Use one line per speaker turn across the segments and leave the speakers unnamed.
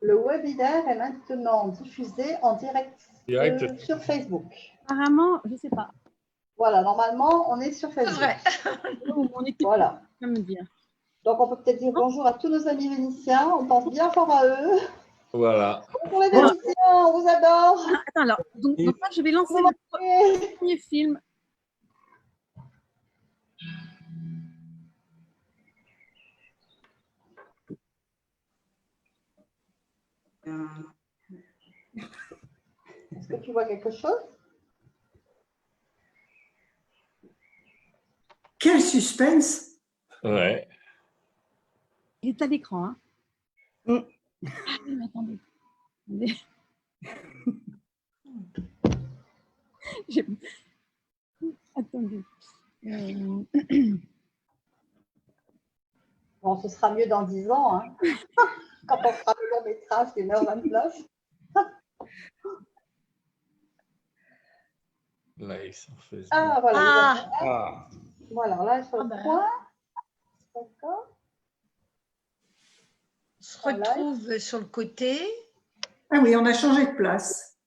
Le webinaire est maintenant diffusé en direct sur Facebook.
Apparemment, je ne sais pas.
Voilà, normalement, on est sur Facebook.
Vrai.
Mon équipe
voilà.
peut me dire.
Donc, on peut peut-être dire bonjour à tous nos amis vénitiens. On pense bien fort à eux.
Voilà.
Bonjour les Vénitiens, on vous adore.
Attends, alors, donc là, je vais lancer le premier film.
Est-ce que tu vois quelque chose?
Quel suspense!
Ouais.
Il est à l'écran. Hein.
Mm.
Ah, mais attendez. Attendez.
Bon, ce sera mieux dans 10 ans, hein. Quand on fera le long métrage d'une heure 29.
Là, ils sont faits.
Ah, voilà.
Ah.
Voilà, là, sur le point. D'accord.
On se retrouve sur le côté.
Ah oui, on a changé de place.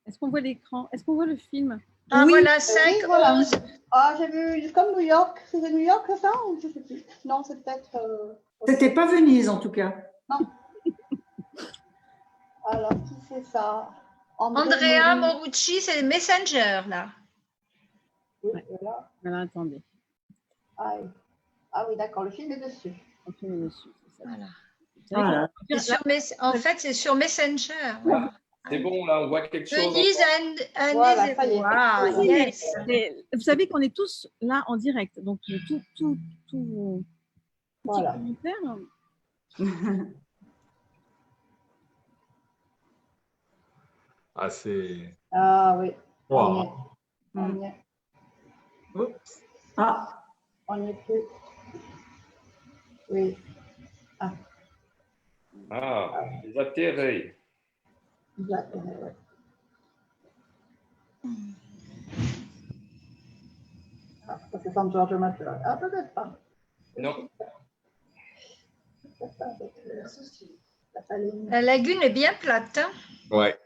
Est-ce qu'on voit l'écran? Est-ce qu'on voit le film?
Ah,
oui.
voilà, 5,
oui, voilà.
11.
Ah, j'ai vu comme New York. C'était New York, ça? Ou je sais plus. Non, c'est peut-être.
C'était pas Venise, en tout cas.
Non. Alors, qui c'est ça?
Andrea Morucci, c'est le Messenger, là.
Oui, voilà.
Alors, attendez.
Ah oui, d'accord, le film est dessus.
Le film est dessus.
Voilà.
Voilà.
En fait, c'est sur Messenger. Voilà.
C'est bon, là, on voit quelque chose.
Venise
Voilà, ça y est.
Wow, yes.
Vous savez qu'on est tous là en direct, donc tout
Voilà.
commentaire.
Ah, c'est.
Ah oui.
Wow.
On y est.
Ah,
On n'y est plus. Oui.
Ah, les atterrés.
Ouais. Ah, ça c'est San Giorgio Maggiore. Ah, peut-être pas.
Non.
La lagune est bien plate. Hein?
Ouais.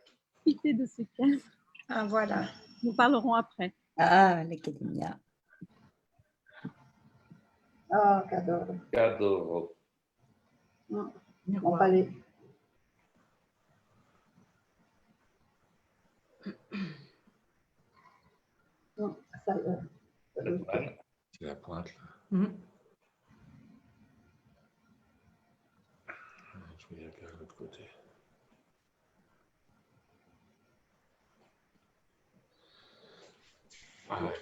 Profitez de ce cadre.
Ah, voilà.
Nous parlerons après.
Ah, l'Academia.
Ah, Cadoro.
Cadoro.
Non, mon palais. Non, ça,
C'est la pointe, là. Je vais y aller de l'autre côté. Ah, ouais.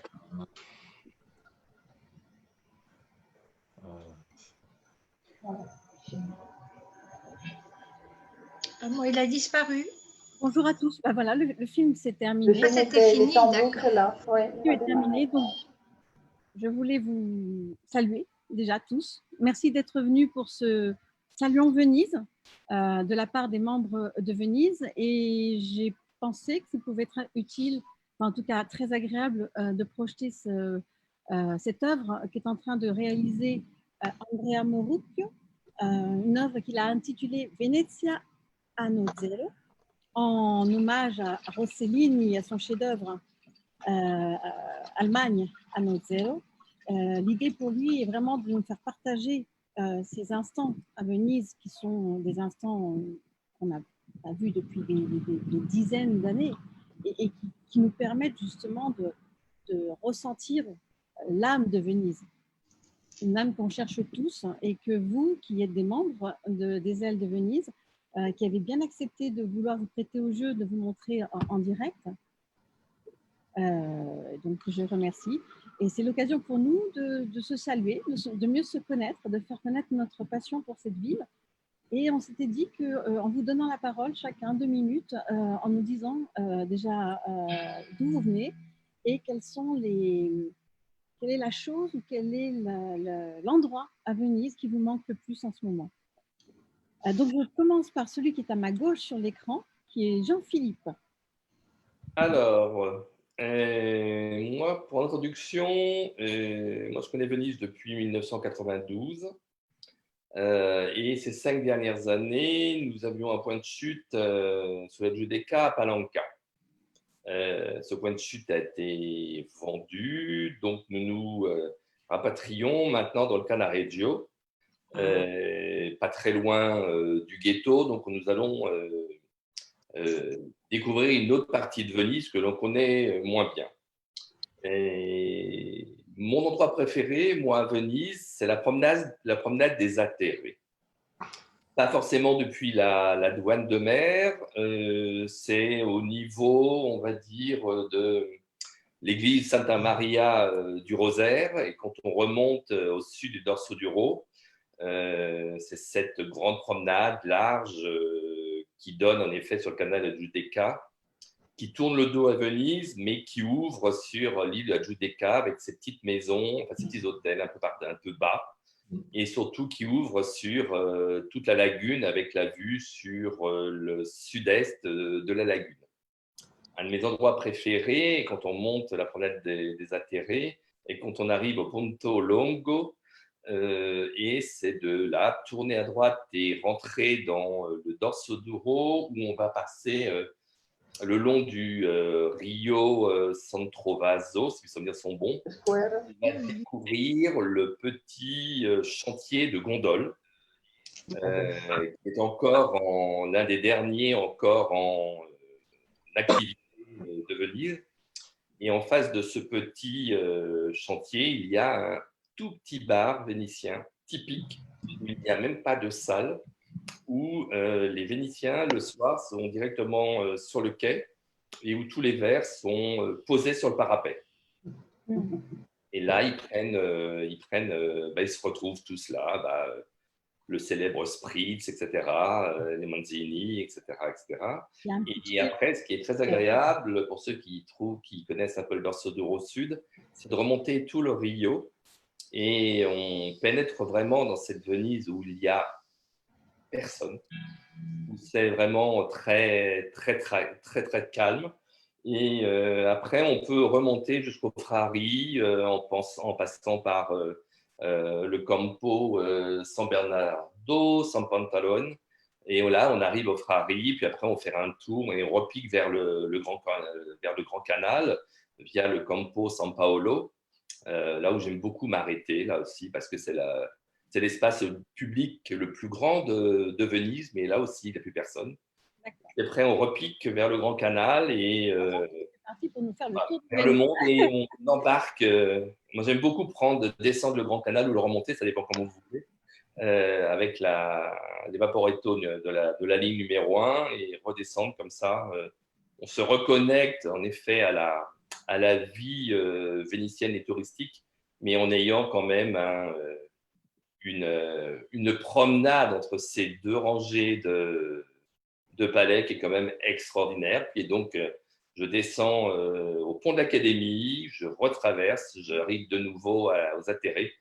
Ah, bon, il a disparu.
Bonjour à tous. Ah, voilà, le film s'est terminé.
Le film
c'était fini,
était en
d'accord.
boucle là. Ouais.
Le film est terminé, donc je voulais vous saluer déjà tous. Merci d'être venus pour ce Saluons Venise de la part des membres de Venise, et j'ai pensé que ça pouvait être utile, enfin, en tout cas très agréable, de projeter cette œuvre qu'est en train de réaliser Andrea Morucchio, une œuvre qu'il a intitulée Venezia Anno Zero, en hommage à Rossellini et à son chef-d'œuvre Allemagne Anno Zero. L'idée pour lui est vraiment de nous faire partager ces instants à Venise, qui sont des instants qu'on a vus depuis des dizaines d'années, et qui nous permettent justement de ressentir l'âme de Venise, une âme qu'on cherche tous, et que vous, qui êtes des membres des Ailes de Venise, qui avez bien accepté de vouloir vous prêter au jeu, de vous montrer en direct. Donc, je remercie. Et c'est l'occasion pour nous de se saluer, de mieux se connaître, de faire connaître notre passion pour cette ville. Et on s'était dit qu'en vous donnant la parole, chacun 2 minutes, en nous disant déjà d'où vous venez et quelle est la chose ou quel est l'endroit à Venise qui vous manque le plus en ce moment. Donc, je commence par celui qui est à ma gauche sur l'écran, qui est Jean-Philippe.
Alors, moi, pour l'introduction, moi je connais Venise depuis 1992. Et ces 5 dernières années, nous avions un point de chute sur la Giudecca à Palanca. Ce point de chute a été vendu, donc nous nous rapatrions maintenant dans le Cannaregio, pas très loin du ghetto, donc nous allons découvrir une autre partie de Venise que l'on connaît moins bien. Et mon endroit préféré, moi, à Venise, c'est la promenade des Atterrés. Pas forcément depuis la douane de mer, c'est au niveau, on va dire, de l'église Santa Maria du Rosaire. Et quand on remonte au sud du Dorso Duro, c'est cette grande promenade large qui donne en effet sur le canal de Giudecca, qui tourne le dos à Venise, mais qui ouvre sur l'île de la Giudecca avec ses petites maisons, enfin ses petits hôtels un peu bas, et surtout qui ouvre sur toute la lagune avec la vue sur le sud-est de la lagune. Un de mes endroits préférés, quand on monte la promenade des Atterrés, et quand on arrive au Ponto Longo, et c'est de là tourner à droite et rentrer dans le Dorso Duro, où on va passer le long du Rio Santrovaso, si mes souvenirs sont bons. On va découvrir le petit chantier de gondole, qui est encore l'un des derniers encore en activité de Venise. Et en face de ce petit chantier, il y a un tout petit bar vénitien typique, où il n'y a même pas de salle, où les Vénitiens, le soir, sont directement sur le quai et où tous les verres sont posés sur le parapet. Et là, ils se retrouvent tous là, le célèbre Spritz, etc., les Manzini, etc., etc. Et après, ce qui est très agréable pour ceux qui connaissent un peu le Dorso Duro Sud, c'est de remonter tout le Rio et on pénètre vraiment dans cette Venise où il y a personne, où c'est vraiment très, très, très, très, très calme. Et après, on peut remonter jusqu'au Frari en passant par le Campo San Bernardo, San Pantalone. Et là, on arrive au Frari, puis après, on fait un tour et on repique vers le Grand Canal via le Campo San Paolo, là où j'aime beaucoup m'arrêter, là aussi, parce que c'est l'espace public le plus grand de Venise, mais là aussi, il n'y a plus personne. Et après, on repique vers le Grand Canal et
parti pour nous faire le tour
vers le monde et on embarque. Moi, j'aime beaucoup descendre le Grand Canal ou le remonter, ça dépend comment vous voulez, avec les Vaporetto de la ligne numéro 1 et redescendre comme ça. On se reconnecte en effet à la vie vénitienne et touristique, mais en ayant quand même une promenade entre ces deux rangées de palais qui est quand même extraordinaire. Et donc, je descends au pont de l'Académie, je retraverse, j'arrive de nouveau aux Atterrés.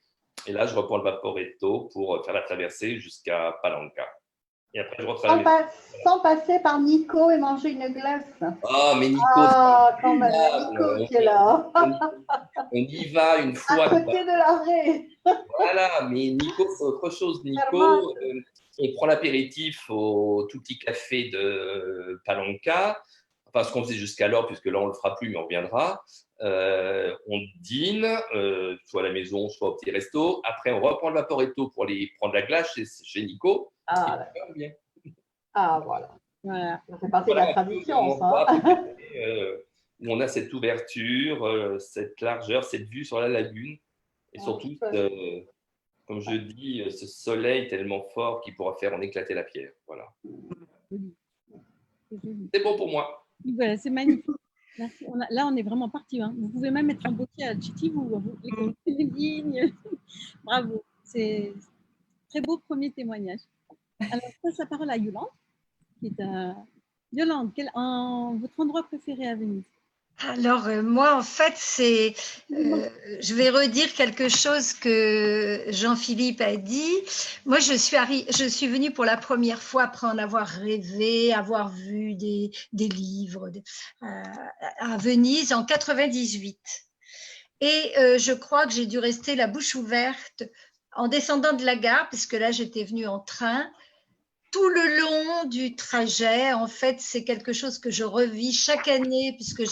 Et là, je reprends le Vaporetto pour faire la traversée jusqu'à Palanca. Et après, je retraverse.
Sans passer par Nico et manger une glace.
Ah, mais Nico,
quand même, Nico qui est là.
On y va une fois.
À côté de l'arrêt.
Voilà, mais Nico, c'est autre chose. Nico, on prend l'apéritif au tout petit café de Palanca, enfin ce qu'on faisait jusqu'alors, puisque là on ne le fera plus, mais on reviendra. On dîne, soit à la maison, soit au petit resto. Après, on reprend le Vaporetto pour aller prendre la glace chez Nico.
Voilà. Ça fait partie de la tradition, ça.
Où on a cette ouverture, cette largeur, cette vue sur la lagune. Et surtout, comme je dis, ce soleil tellement fort qu'il pourra faire en éclater la pierre. Voilà. C'est bon pour moi.
Voilà, c'est magnifique. Merci. Là, on est vraiment parti. Hein. Vous pouvez même être embauché à Chichi, les lignes. Bravo. C'est très beau premier témoignage. Alors, je passe la parole à Yolande. Yolande, votre endroit préféré à Venise?
Alors, moi, en fait, je vais redire quelque chose que Jean-Philippe a dit. Moi, je suis venue pour la première fois après en avoir rêvé, avoir vu des livres à Venise en 98. Et je crois que j'ai dû rester la bouche ouverte en descendant de la gare, puisque là j'étais venue en train, tout le long du trajet, en fait, c'est quelque chose que je revis chaque année, puisque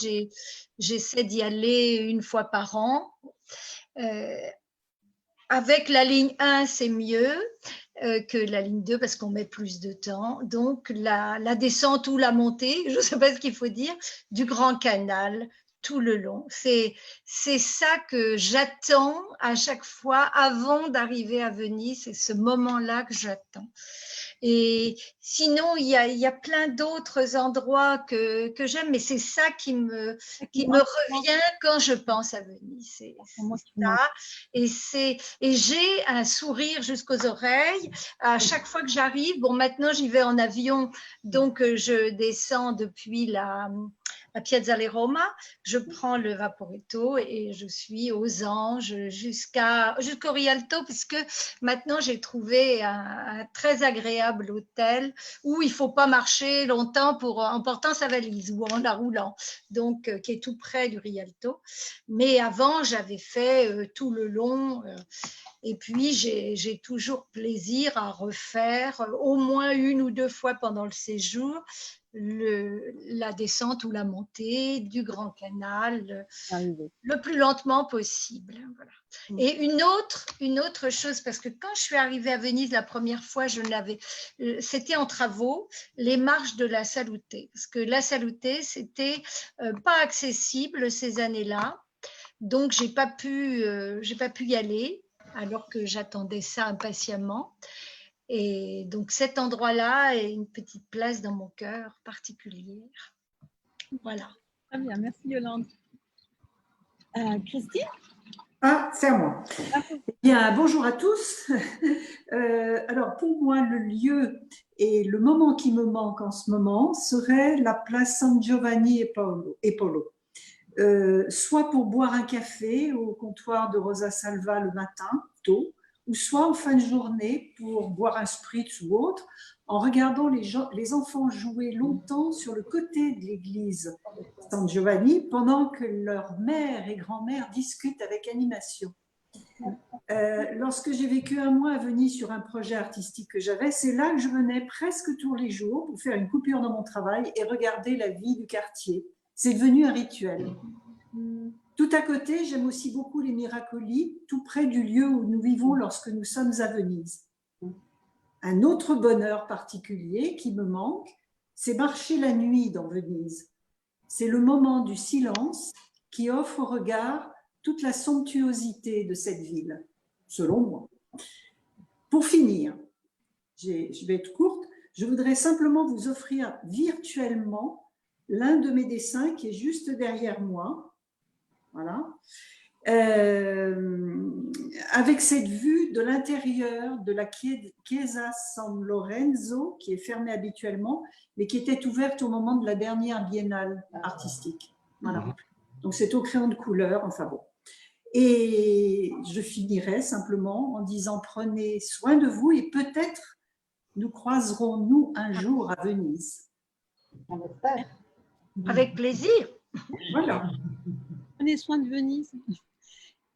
j'essaie d'y aller une fois par an. Avec la ligne 1, c'est mieux que la ligne 2 parce qu'on met plus de temps. Donc, la descente ou la montée, je ne sais pas ce qu'il faut dire, du Grand Canal tout le long. C'est ça que j'attends à chaque fois avant d'arriver à Venise. C'est ce moment-là que j'attends. Et sinon, il y a plein d'autres endroits que j'aime, mais c'est ça qui me revient quand je pense à Venise. C'est ça. Et j'ai un sourire jusqu'aux oreilles à chaque fois que j'arrive. Bon, maintenant, j'y vais en avion, donc je descends depuis la Piazzale Roma, je prends le Vaporetto et je suis aux Anges jusqu'au Rialto, puisque maintenant j'ai trouvé un très agréable hôtel où il ne faut pas marcher longtemps en portant sa valise ou en la roulant, donc qui est tout près du Rialto. Mais avant, j'avais fait tout le long. Et puis, j'ai toujours plaisir à refaire au moins une ou deux fois pendant le séjour la descente ou la montée du Grand Canal le plus lentement possible. Voilà. Et une autre chose, parce que quand je suis arrivée à Venise la première fois, c'était en travaux, les marches de la Salute, parce que la Salute, c'était pas accessible ces années-là, donc j'ai pas pu y aller, alors que j'attendais ça impatiemment. Et donc cet endroit-là est une petite place dans mon cœur particulière. Voilà.
Très bien, merci Yolande. Christine?
Ah, c'est à moi. Eh bien, bonjour à tous. Alors, pour moi, le lieu et le moment qui me manque en ce moment serait la place San Giovanni e Polo. Soit pour boire un café au comptoir de Rosa Salva le matin, tôt, ou soit en fin de journée pour boire un spritz ou autre, en regardant les enfants jouer longtemps sur le côté de l'église San Giovanni pendant que leur mère et grand-mère discutent avec animation. Lorsque j'ai vécu un mois à Venise sur un projet artistique que j'avais, c'est là que je venais presque tous les jours pour faire une coupure dans mon travail et regarder la vie du quartier. C'est devenu un rituel. Tout à côté, j'aime aussi beaucoup les Miracoli, tout près du lieu où nous vivons lorsque nous sommes à Venise. Un autre bonheur particulier qui me manque, c'est marcher la nuit dans Venise. C'est le moment du silence qui offre au regard toute la somptuosité de cette ville, selon moi. Pour finir, je vais être courte, je voudrais simplement vous offrir virtuellement l'un de mes dessins qui est juste derrière moi. Voilà. Avec cette vue de l'intérieur de la Chiesa San Lorenzo, qui est fermée habituellement, mais qui était ouverte au moment de la dernière biennale artistique. Voilà. Donc c'est au crayon de couleur, enfin bon. Et je finirai simplement en disant prenez soin de vous et peut-être nous croiserons-nous un jour à Venise.
On espère.
Avec plaisir.
Voilà.
Prenez soin de Venise.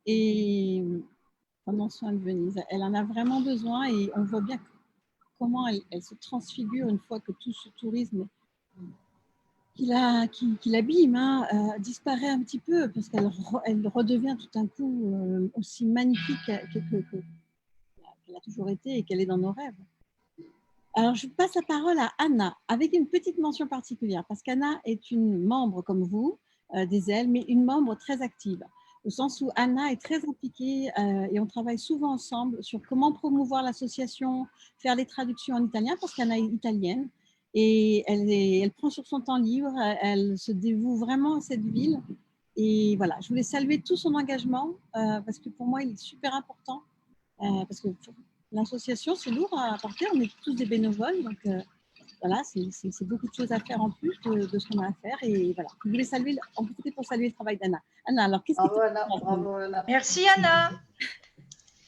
Et prenons soin de Venise. Elle en a vraiment besoin et on voit bien comment elle se transfigure une fois que tout ce tourisme qui l'abîme disparaît un petit peu parce qu'elle redevient tout un coup aussi magnifique qu'elle a toujours été et qu'elle est dans nos rêves. Alors, je passe la parole à Anna avec une petite mention particulière parce qu'Anna est une membre comme vous des ailes, mais une membre très active. Au sens où Anna est très impliquée et on travaille souvent ensemble sur comment promouvoir l'association, faire les traductions en italien parce qu'Anna est italienne et elle prend sur son temps libre, elle se dévoue vraiment à cette ville. Et voilà, je voulais saluer tout son engagement parce que pour moi, il est super important parce que l'association, c'est lourd à porter, on est tous des bénévoles, donc voilà, c'est beaucoup de choses à faire en plus de ce qu'on a à faire. Et voilà, je voulais saluer, en profiter pour saluer le travail d'Anna. Anna, alors qu'est-ce que tu
Bravo, Anna.
Merci Anna.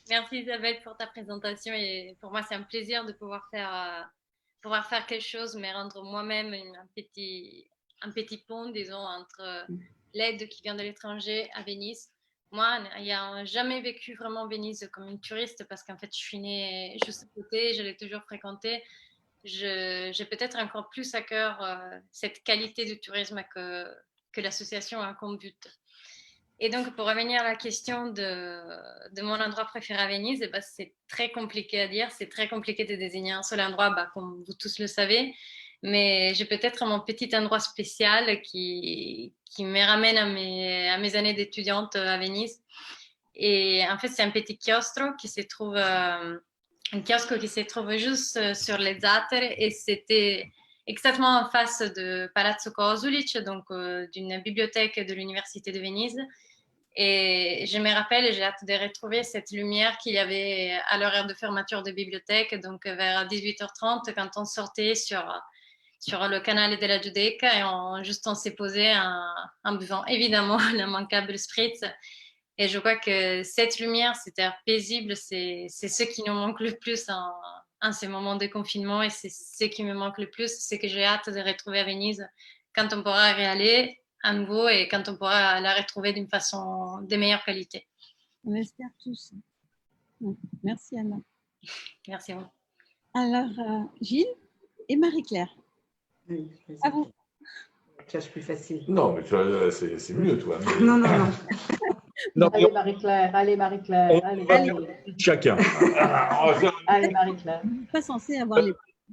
Merci Isabelle pour ta présentation et pour moi c'est un plaisir de pouvoir faire quelque chose, mais rendre moi-même un petit pont, disons, entre l'aide qui vient de l'étranger à Venise moi, n'ayant jamais vécu vraiment Venise comme une touriste, parce qu'en fait, je suis née juste à côté, je l'ai toujours fréquentée, j'ai peut-être encore plus à cœur cette qualité de tourisme que l'association a comme but. Et donc, pour revenir à la question de mon endroit préféré à Venise, bah, c'est très compliqué à dire, c'est très compliqué de désigner un seul endroit, bah, comme vous tous le savez, mais j'ai peut-être mon petit endroit spécial qui me ramène à mes années d'étudiante à Venise. Et en fait, c'est un petit chiostro qui se trouve, un kiosque qui se trouve juste sur les Zattere, et c'était exactement en face de Palazzo Kosulic, donc d'une bibliothèque de l'Université de Venise. Et je me rappelle, et j'ai hâte de retrouver cette lumière qu'il y avait à l'heure de fermeture de bibliothèque, donc vers 18h30, quand on sortait sur le canal de la Giudecca, et on s'est posé en buvant évidemment l'immanquable spritz. Et je crois que cette lumière, cet air paisible, c'est ce qui nous manque le plus en ces moments de confinement, et c'est ce qui me manque le plus, c'est que j'ai hâte de retrouver à Venise quand on pourra y aller à nouveau et quand on pourra la retrouver d'une façon de meilleure qualité.
On espère tous. Merci Anna.
Merci à vous.
Alors, Gilles et Marie-Claire.
Oui,
À vous.
c'est plus facile.
Non, mais c'est mieux, toi. Mais...
Non, non, non.
Non,
Allez, Marie-Claire, allez, Marie-Claire. Allez.
Chacun.
Allez, Marie-Claire.
On n'est pas censé avoir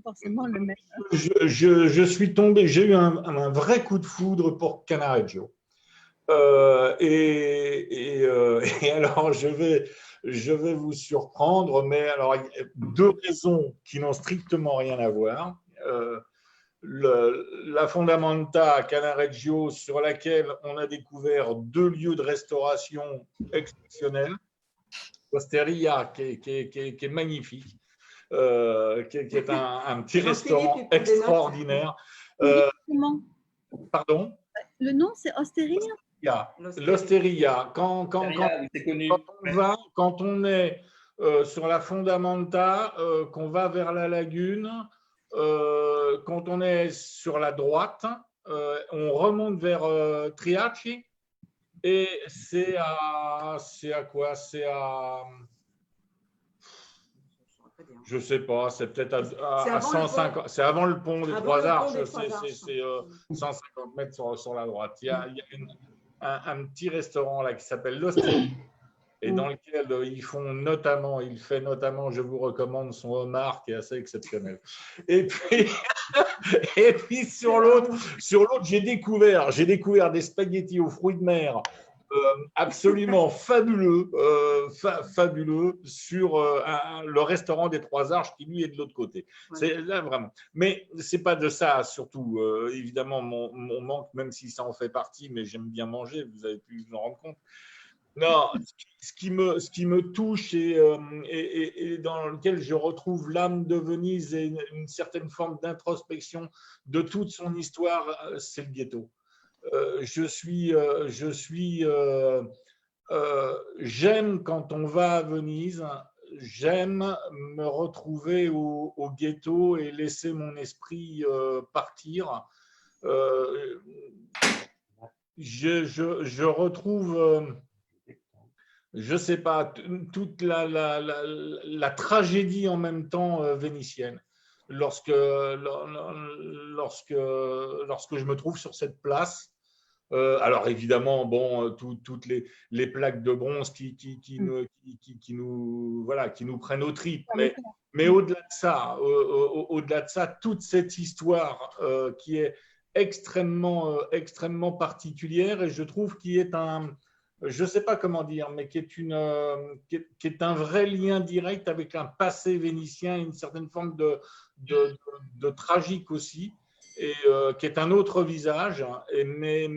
forcément le même.
Je suis tombé, j'ai eu un vrai coup de foudre pour Cannaregio. Et alors, je vais vous surprendre, mais alors, il y a deux raisons qui n'ont strictement rien à voir. La Fondamenta à Cannaregio, sur laquelle on a découvert 2 lieux de restauration exceptionnels. L'Osteria, qui est magnifique, qui est un petit restaurant extraordinaire. Pardon ?
Le nom, c'est Osteria ?
L'Osteria. Quand on est sur la Fondamenta, qu'on va vers la lagune, quand on est sur la droite, on remonte vers Triaci, et c'est à quoi? C'est à, je sais pas, c'est peut-être à 150, c'est avant le pont des Trois Arches, c'est 150 mètres sur la droite. Il y a un petit restaurant là qui s'appelle l'Osteria, et dans lequel il fait notamment, je vous recommande son homard qui est assez exceptionnel. Et puis sur l'autre, j'ai découvert des spaghettis aux fruits de mer absolument fabuleux, fabuleux sur le restaurant des Trois Arches qui lui est de l'autre côté. Ouais. C'est là vraiment. Mais c'est pas de ça surtout. Évidemment, mon manque, même si ça en fait partie, mais j'aime bien manger. Vous avez pu vous en rendre compte. Non, ce qui me touche et dans lequel je retrouve l'âme de Venise et une certaine forme d'introspection de toute son histoire, c'est le ghetto. J'aime quand on va à Venise, j'aime me retrouver au ghetto et laisser mon esprit partir. Je retrouve... je ne sais pas, toute la tragédie en même temps vénitienne. Lorsque je me trouve sur cette place, alors évidemment, bon, toutes les plaques de bronze qui nous prennent aux tripes, mais au-delà de ça, toute cette histoire qui est extrêmement particulière, et je trouve qu'il est je ne sais pas comment dire, mais qui est un vrai lien direct avec un passé vénitien, une certaine forme de tragique aussi, et qui est un autre visage, mais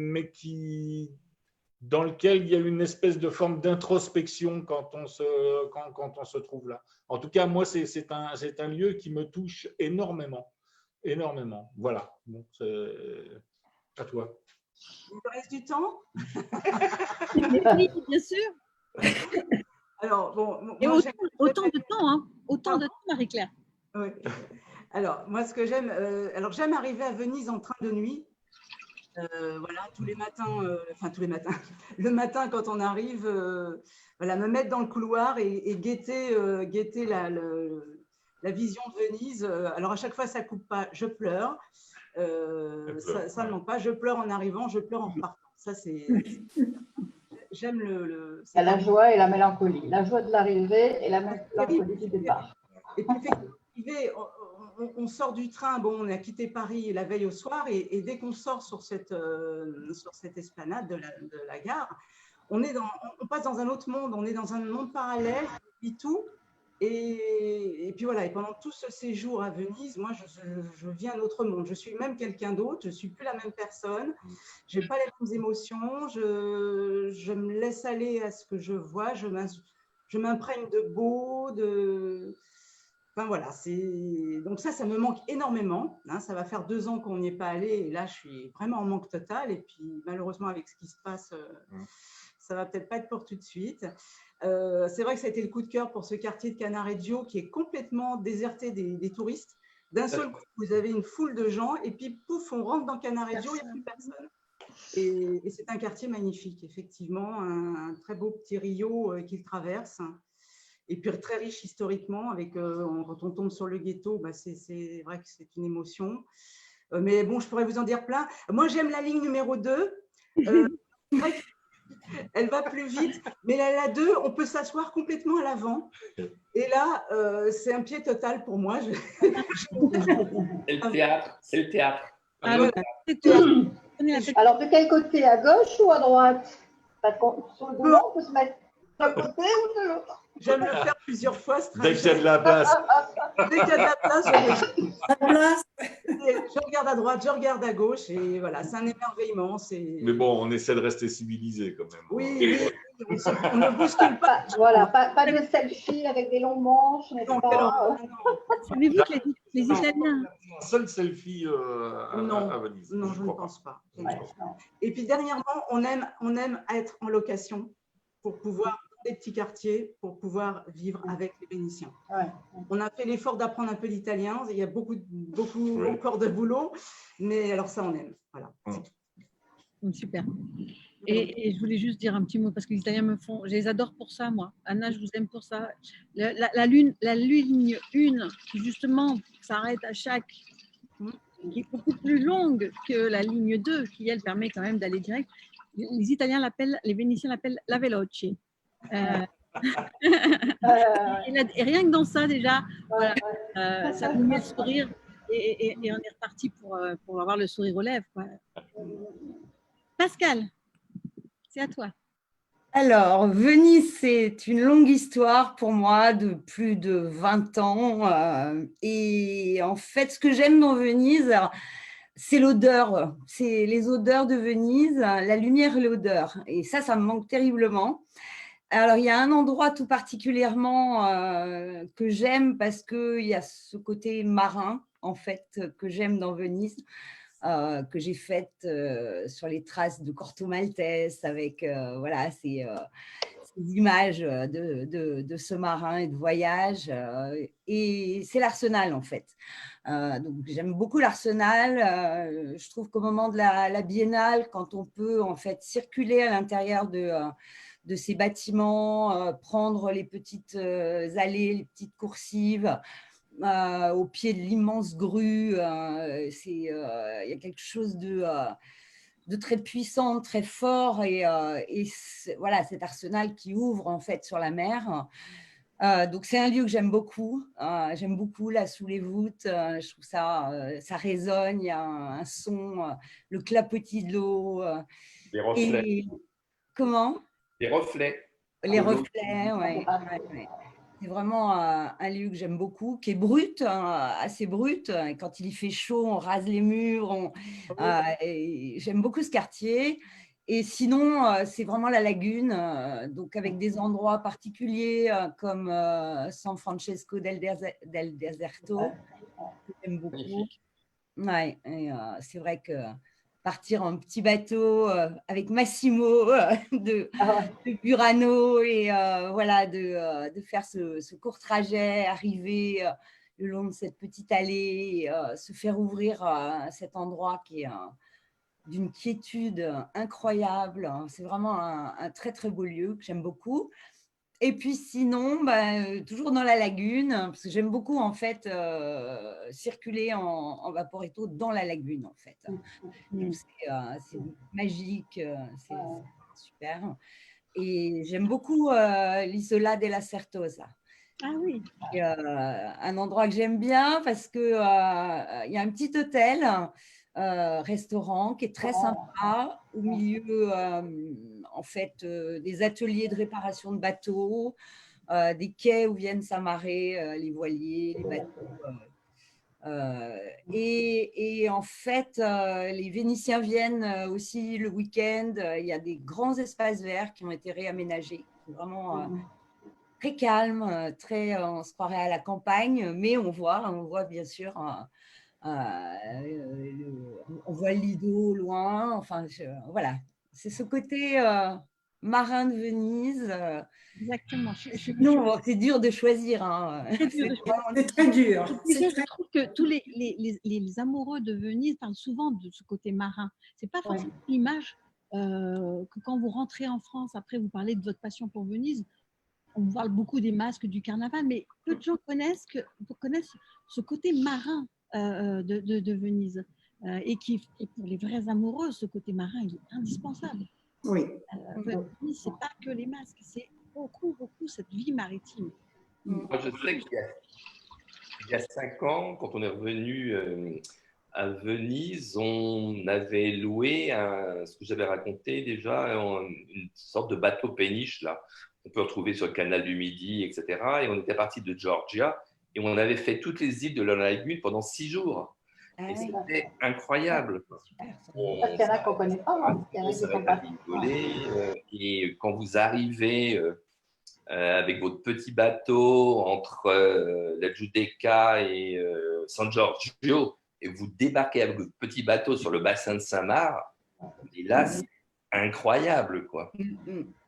dans lequel il y a une espèce de forme d'introspection quand on se trouve là. En tout cas, moi, c'est un lieu qui me touche énormément. Énormément. Voilà. Bon, c'est à toi.
Il me reste du temps?
Oui, bien sûr.
Alors, bon,
et autant de temps, hein. Autant de temps, Marie-Claire.
Oui. Alors, moi, ce que j'aime, j'aime arriver à Venise en train de nuit. Voilà, tous les matins, le matin quand on arrive, voilà, me mettre dans le couloir et guetter la vision de Venise. Alors à chaque fois, ça coupe pas, je pleure. Ça ne manque pas. Je pleure en arrivant, je pleure en repartant. Ça, c'est. J'aime le.
Il y a la joie et la mélancolie. La joie de l'arrivée et la mélancolie du départ.
Et puis, on sort du train. Bon, on a quitté Paris la veille au soir, et dès qu'on sort sur cette esplanade de la gare, on passe dans un autre monde. On est dans un monde parallèle, et tout. Et puis voilà, et pendant tout ce séjour à Venise, moi, je vis un autre monde. Je suis même quelqu'un d'autre, je ne suis plus la même personne, je n'ai pas les mêmes émotions, je me laisse aller à ce que je vois, je m'imprègne de beau, Enfin voilà, donc ça me manque énormément. Hein, ça va faire 2 ans qu'on n'y est pas allé, et là, je suis vraiment en manque total. Et puis malheureusement, avec ce qui se passe, ça va peut-être pas être pour tout de suite. C'est vrai que ça a été le coup de cœur pour ce quartier de Cannaregio qui est complètement déserté des touristes. D'un seul coup, vous avez une foule de gens et puis pouf, on rentre dans Cannaregio, il n'y a plus personne. Et c'est un quartier magnifique, effectivement, un très beau petit rio qu'il traverse. Et puis très riche historiquement, avec, quand on tombe sur le ghetto, bah c'est vrai que c'est une émotion. Mais bon, je pourrais vous en dire plein. Moi, j'aime la ligne numéro 2. Elle va plus vite, mais la 2, on peut s'asseoir complètement à l'avant. Et là, c'est un pied total pour moi.
C'est le théâtre. C'est le théâtre.
Alors,
de quel côté? À gauche ou à droite? Parce qu'on sur le boulot, on peut se mettre d'un côté ou de l'autre.
J'aime le faire plusieurs fois.
Dès qu'il y a de la place.
Dès qu'il y a de la place, je regarde à droite, je regarde à gauche, et voilà, c'est un émerveillement.
Mais bon, on essaie de rester civilisé quand même.
Oui, on ne bouscule pas.
Voilà, pas de selfie avec des longs manches.
Savez-vous que les Italiens…
Un seul selfie à Venise.
Non, je ne pense pas. Et puis dernièrement, on aime être en location pour pouvoir des petits quartiers pour pouvoir vivre avec les Vénitiens. Ouais. On a fait l'effort d'apprendre un peu l'italien. Il y a beaucoup encore de boulot, mais alors ça, on aime. Voilà.
Super. Et je voulais juste dire un petit mot parce que les Italiens je les adore pour ça, moi. Anna, je vous aime pour ça. La ligne 1 qui justement s'arrête à chaque, qui est beaucoup plus longue que la ligne 2, qui elle permet quand même d'aller direct. Les Italiens les Vénitiens l'appellent la veloce. Et rien que dans ça déjà, voilà, ça vous met le sourire et on est reparti pour avoir le sourire aux lèvres, quoi. Pascal, c'est à toi.
Alors, Venise, c'est une longue histoire pour moi de plus de 20 ans. Et en fait, ce que j'aime dans Venise, c'est l'odeur, c'est les odeurs de Venise, la lumière et l'odeur. Et ça me manque terriblement. Alors, il y a un endroit tout particulièrement que j'aime parce qu'il y a ce côté marin, en fait, que j'aime dans Venise, que j'ai fait sur les traces de Corto Maltese avec voilà, ces images de ce marin et de voyage. Et c'est l'Arsenal, en fait. Donc, j'aime beaucoup l'Arsenal. Je trouve qu'au moment de la Biennale, quand on peut, en fait, circuler à l'intérieur de ces bâtiments, prendre les petites allées, les petites coursives au pied de l'immense grue. Il y a quelque chose de très puissant, très fort, et voilà, cet arsenal qui ouvre en fait sur la mer. Donc c'est un lieu que j'aime beaucoup. J'aime beaucoup là sous les voûtes. Je trouve ça résonne. Il y a un son, le clapotis de l'eau.
Les reflets.
Et, comment?
Les reflets.
Les reflets, ouais. C'est vraiment un lieu que j'aime beaucoup, qui est brut, assez brut. Quand il y fait chaud, on rase les murs. J'aime beaucoup ce quartier. Et sinon, c'est vraiment la lagune, donc avec des endroits particuliers comme San Francesco del Deserto, que j'aime beaucoup. Ouais, c'est vrai que partir en petit bateau avec Massimo de Burano et voilà, de faire ce court trajet, arriver le long de cette petite allée, se faire ouvrir cet endroit qui est d'une quiétude incroyable. C'est vraiment un très, très beau lieu que j'aime beaucoup. Et puis sinon, toujours dans la lagune, parce que j'aime beaucoup en fait circuler en vaporetto dans la lagune en fait. C'est magique, c'est super. Et j'aime beaucoup l'Isola della Certosa.
Ah oui.
Un endroit que j'aime bien parce que il y a un petit hôtel, restaurant qui est très sympa au milieu en fait des ateliers de réparation de bateaux, des quais où viennent s'amarrer les voiliers, les bateaux. Et en fait, les Vénitiens viennent aussi le week-end. Il y a des grands espaces verts qui ont été réaménagés. Vraiment très calme, on se croirait à la campagne, mais on voit bien sûr, on voit le Lido au loin. Enfin, voilà, c'est ce côté marin de Venise.
Exactement.
Non, c'est dur de choisir. Hein.
C'est très dur.
Je trouve que tous les amoureux de Venise parlent souvent de ce côté marin. Ce n'est pas forcément l'image que quand vous rentrez en France, après vous parlez de votre passion pour Venise, on parle beaucoup des masques du carnaval, mais peu de gens connaissent ce côté marin de Venise. Et pour les vrais amoureux, ce côté marin, il est indispensable.
Oui.
Venise, ce n'est pas que les masques, c'est beaucoup cette vie maritime.
Moi, je sais qu'il y a 5 ans, quand on est revenu à Venise, on avait loué ce que j'avais raconté déjà, une sorte de bateau péniche là. On peut retrouver sur le canal du Midi, etc. Et on était parti de Georgia et on avait fait toutes les îles de la lagune pendant 6 jours. Et c'était incroyable.
Parce qu'il y en a qu'on ne connaît pas.
On s'arrête à rigoler. Et quand vous arrivez avec votre petit bateau entre la Giudecca et San Giorgio, et vous débarquez avec votre petit bateau sur le bassin de Saint-Marc, et là, c'est incroyable, quoi.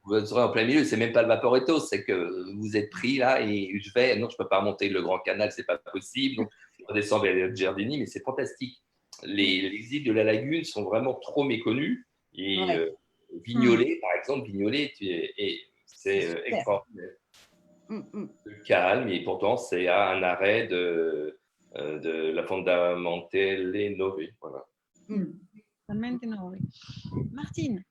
Vous serez en plein milieu, c'est même pas le Vaporetto, c'est que vous êtes pris là et non, je peux pas remonter le Grand Canal, c'est pas possible, donc je redescends vers Giardini, mais c'est fantastique. Les îles de la Lagune sont vraiment trop méconnues et Vignolet, par exemple, Vignolet, c'est extraordinaire. Le calme, et pourtant c'est à un arrêt de la Fondamentale Nove. Voilà.
Martine,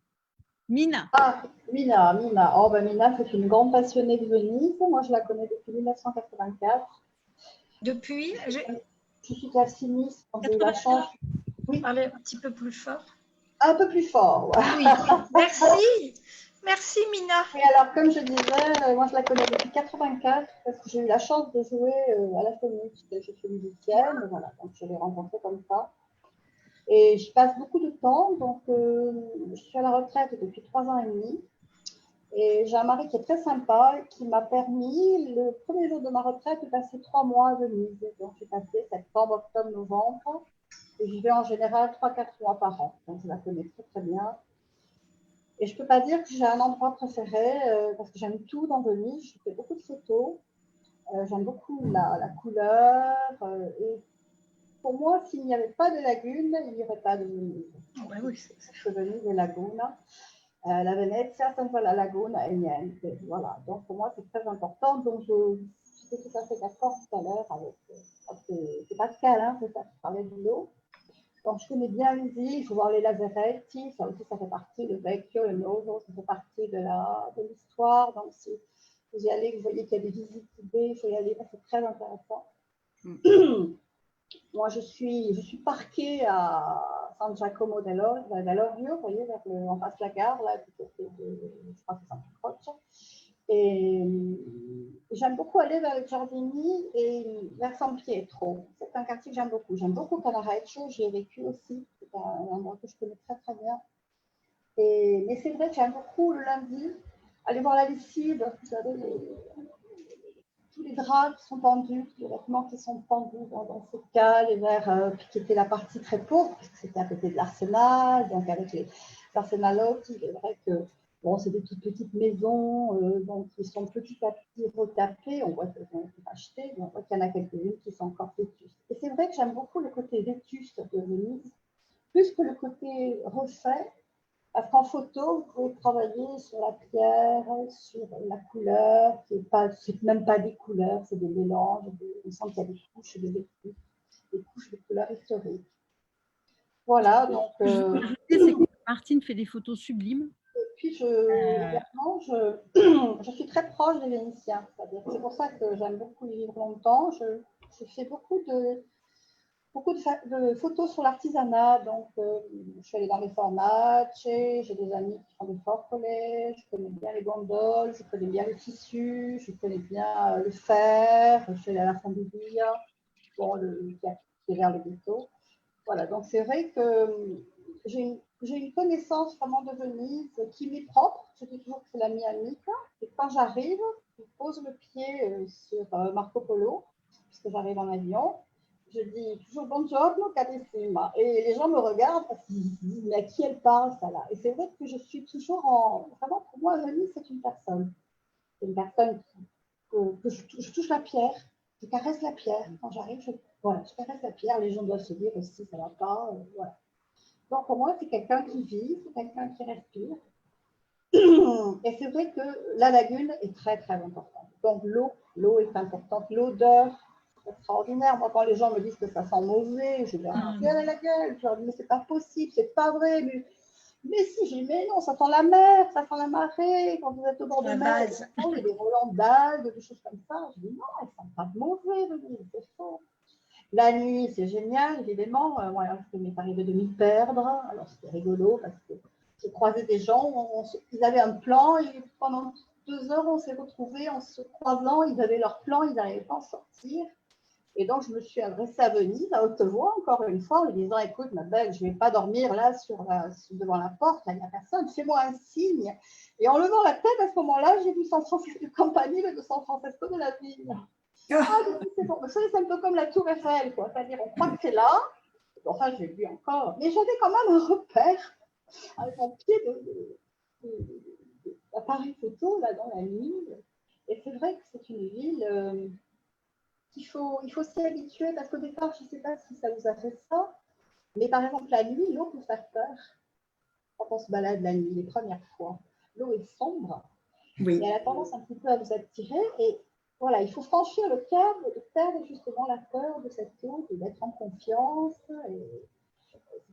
Mina.
Ah, Mina. Oh, Mina, c'est une grande passionnée de Venise. Moi, je la connais depuis 1984.
Depuis
Je suis classiniste, quand j'ai eu la chance.
Oui. Parlez un petit peu plus fort.
Un peu plus fort, ouais.
Oui, merci. Merci, Mina.
Et alors, comme je disais, moi, je la connais depuis 84 parce que j'ai eu la chance de jouer à la FONIC. Je suis musicienne, voilà, donc je l'ai rencontrée comme ça. Et je passe beaucoup de temps, donc je suis à la retraite depuis 3 ans et demi. Et j'ai un mari qui est très sympa, qui m'a permis, le premier jour de ma retraite, de passer 3 mois à Venise. Donc j'ai passé septembre, octobre, novembre. Et j'y vais en général 3-4 mois par an. Donc je la connais très très bien. Et je ne peux pas dire que j'ai un endroit préféré, parce que j'aime tout dans Venise. Je fais beaucoup de photos. J'aime beaucoup la couleur. Et pour moi, s'il n'y avait pas de lagune, il n'y aurait pas de Venise.
Oui.
Je suis venue de Laguna. La Venezia senza la laguna e niente. Voilà. Donc pour moi, c'est très important. Donc je suis tout à fait d'accord tout à l'heure avec c'est Pascal, hein, c'est ça, qui parlait de l'eau. Donc je connais bien les îles, il faut voir les Lazaretti, ça aussi ça fait partie, le Vecchio, le Novo, ça fait partie de l'histoire. Donc si vous y allez, vous voyez qu'il y a des visites guidées, il faut y aller, c'est très intéressant. Moi, je suis parquée à San Giacomo dell'Orio, vous voyez, en face de la gare, là, du côté de, je crois que c'est Santa Croce. Et j'aime beaucoup aller vers le Giardini et vers San Pietro. C'est un quartier que j'aime beaucoup. J'aime beaucoup Canareccio, j'y ai vécu aussi. C'est un endroit que je connais très très bien. Mais c'est vrai que j'aime beaucoup le lundi aller voir la lessive. Vous savez, tous les draps qui sont tendus, tous les vêtements qui sont tendus dans ces cales, et vers qui était la partie très pauvre, parce que c'était à côté de l'Arsenal, donc avec les Arsenalotti, il est vrai que bon, c'est des toutes petites maisons, donc qui sont petit à petit retapées, on voit qu'elles ont été achetées, on voit qu'il y en a quelques-unes qui sont encore vétustes. Et c'est vrai que j'aime beaucoup le côté vétuste de Venise, plus que le côté refait. Parce qu'en photo, vous pouvez travailler sur la pierre, sur la couleur, qui est pas, c'est même pas des couleurs, c'est des mélanges. On sent qu'il y a des couches de couleurs historiques. Voilà, donc.
C'est que Martine fait des photos sublimes.
Et puis, je suis très proche des Vénitiens. C'est pour ça que j'aime beaucoup y vivre longtemps. Je fais beaucoup de photos sur l'artisanat. Donc, je suis allée dans les formages, j'ai des amis qui font des forcolets, je connais bien les gondoles, je connais bien le tissu, je connais bien le fer, je suis allée à la Fondivia, bon, qui est vers le ghetto. Voilà, donc c'est vrai que j'ai une connaissance vraiment de Venise qui m'est propre. Je dis toujours que c'est la mia amica. Et quand j'arrive, je pose le pied sur Marco Polo, puisque j'arrive en avion. Je dis toujours buongiorno, carissima. Et les gens me regardent parce qu'ils se disent, mais à qui elle parle, ça là? Et c'est vrai que je suis toujours vraiment, pour moi, Venise, c'est une personne. C'est une personne que je touche la pierre, je caresse la pierre. Quand j'arrive, je caresse la pierre. Les gens doivent se dire aussi, ça ne va pas. Voilà. Donc, pour moi, c'est quelqu'un qui vit, c'est quelqu'un qui respire. Et c'est vrai que la lagune est très, très importante. Donc, l'eau est importante. L'odeur, c'est extraordinaire. Moi, quand les gens me disent que ça sent mauvais, je dis, ah, la gueule. Je leur dis, mais c'est pas possible, c'est pas vrai. Mais si, j'ai dit, mais non, ça sent la mer, ça sent la marée. Quand vous êtes au bord de mer, il y a des relents d'algues, des choses comme ça. Je dis, non, elles ne sentent pas de mauvais, c'est faux. La nuit, c'est génial, évidemment. Moi, ça m'est arrivé de m'y perdre. Alors, c'était rigolo parce que j'ai croisé des gens, ils avaient un plan et pendant 2 heures, on s'est retrouvés en se croisant. Ils avaient leur plan, ils n'arrivaient pas à en sortir. Et donc, je me suis adressée à Venise, à haute voix, encore une fois, en lui disant, écoute, ma belle, je ne vais pas dormir là devant la porte, là, il n'y a personne, fais-moi un signe. Et en levant la tête, à ce moment-là, j'ai vu San Francisco de Campanile de San Francisco de la ville. Ah, c'est bon. C'est un peu comme la Tour Eiffel, quoi. C'est-à-dire, on croit que c'est là. Enfin, j'ai vu encore. Mais j'avais quand même un repère avec mon pied d'appareil photo, là, dans la nuit. Et c'est vrai que c'est une ville qu'il faut s'y habituer, parce qu'au départ, je ne sais pas si ça vous a fait ça, mais par exemple, la nuit, l'eau peut faire peur. Quand on se balade la nuit, les premières fois, l'eau est sombre. Oui. Et elle a tendance un petit peu à vous attirer. Et voilà, il faut franchir le cap de perdre justement la peur de cette eau, d'être en confiance.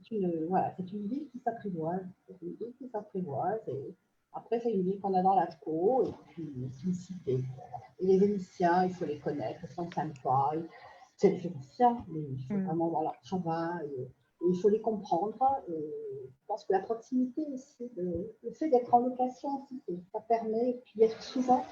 C'est une ville qui s'apprivoise. C'est une ville qui s'apprivoise. Et après, c'est une ville qu'on a dans la peau. Et puis, c'est une cité. Et les Vénitiens, il faut les connaître. Ils sont sympas. C'est les Vénitiens, mais il faut vraiment voir leur travail. Et il faut les comprendre. Et je pense que la proximité aussi, le fait d'être en location aussi, ça permet, et puis d'être souvent,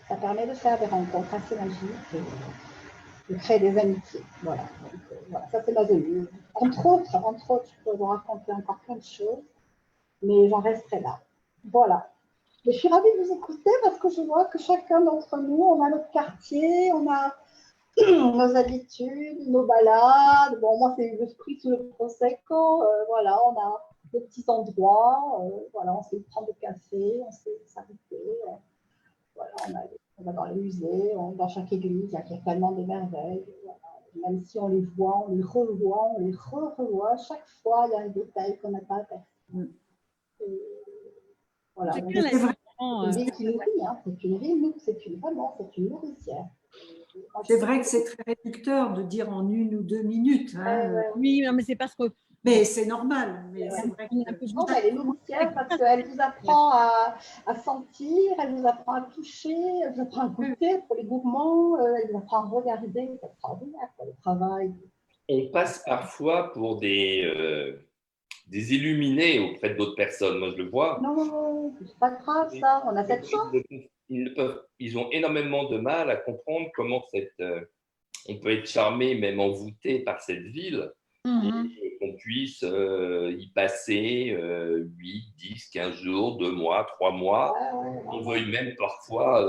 ça permet de faire des rencontres assez magiques et de créer des amitiés. Voilà. Donc, voilà, ça c'est ma venue. Entre autres, je peux vous raconter encore plein de choses, mais j'en resterai là. Voilà. Mais je suis ravie de vous écouter parce que je vois que chacun d'entre nous, on a notre quartier, on a nos habitudes, nos balades. Bon, moi, c'est le spritz sous le prosecco. Voilà, on a des petits endroits. Voilà, on sait prendre le café, on sait s'arrêter. Voilà, on va dans les musées, dans chaque église, il y a tellement de merveilles. Voilà. Même si on les voit, on les revoit, on les revoit. Chaque fois, il y a un détail qu'on n'a pas aperçu. Voilà. C'est une ville qui nourrit, hein. C'est une ville, c'est une nourricière.
C'est vrai que c'est très réducteur de dire en 1 ou 2 minutes. Hein.
Oui, non, mais c'est parce que.
Mais c'est normal. Mais c'est vrai que...
Elle est nourricière parce qu'elle vous apprend à sentir, elle vous apprend à toucher, elle vous apprend à goûter pour les gourmands, elle vous apprend à regarder. C'est extraordinaire, le travail.
On passe parfois pour des illuminés auprès d'autres personnes. Moi, je le vois.
Non, c'est pas grave ça. On a cette chance.
Ils ont énormément de mal à comprendre comment on peut être charmé, même envoûté par cette ville, et qu'on puisse y passer 8, 10, 15 jours, 2 mois, 3 mois. On veuille même parfois